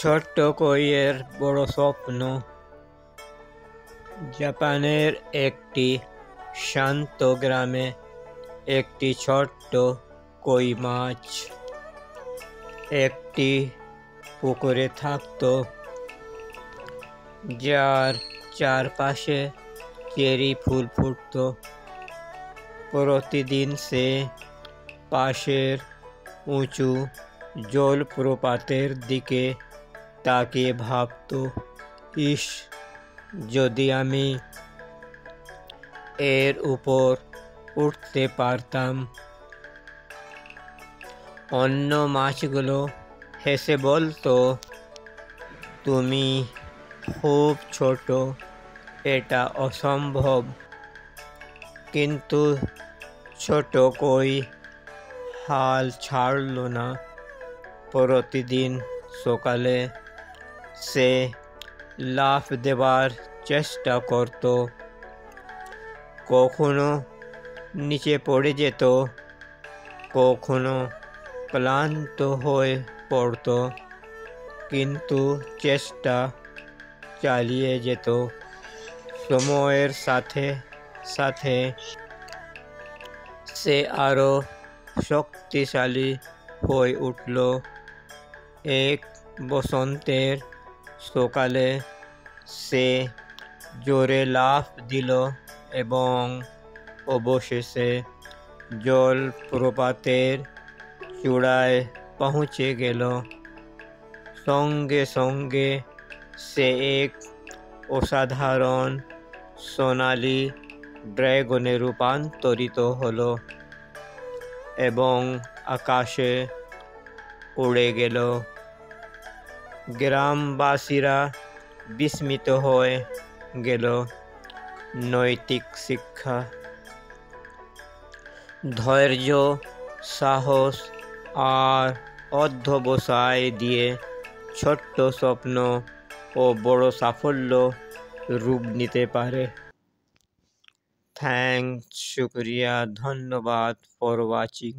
ছোট্ট কইয়ের বড় স্বপ্ন। জাপানের একটি শান্ত গ্রামে একটি ছোট্ট কই মাছ একটি পুকুরে থাকত, যার চারপাশে চেরি ফুল ফুটত। প্রতিদিন সে পাশের উঁচু জলপ্রপাতের দিকে তাকিয়ে ভাবত, ইস, যদি আমি এর উপর উঠতে পারতাম। অন্য মাছগুলো হেসে বলতো, তুমি খুব ছোট, এটা অসম্ভব। কিন্তু ছোট কই হাল ছাড়ল না। প্রতিদিন সকালে সে লাফ দেবার চেষ্টা করত, কখনো নিচে পড়ে যেত, কখনো ক্লান্ত হয়ে পড়ত, কিন্তু চেষ্টা চালিয়ে যেত। সময়ের সাথে সাথে সে আরো শক্তিশালী হয়ে উঠল। এক বসন্তের সকালে সে জোরে লাফ দিল এবং অবশেষে জলপ্রপাতের চূড়ায় পৌঁছে গেল। সঙ্গে সঙ্গে সে এক অসাধারণ সোনালী ড্রাগনে রূপান্তরিত হলো এবং আকাশে উড়ে গেল। গ্রামবাসীরা বিস্মিত হয়ে গেল। নৈতিক শিক্ষা: ধৈর্য, সাহস আর অধ্যবসায় দিয়ে ছোট্ট স্বপ্ন ও বড় সাফল্য রূপ নিতে পারে। থ্যাঙ্কস, শুক্রিয়া, ধন্যবাদ ফর ওয়াচিং।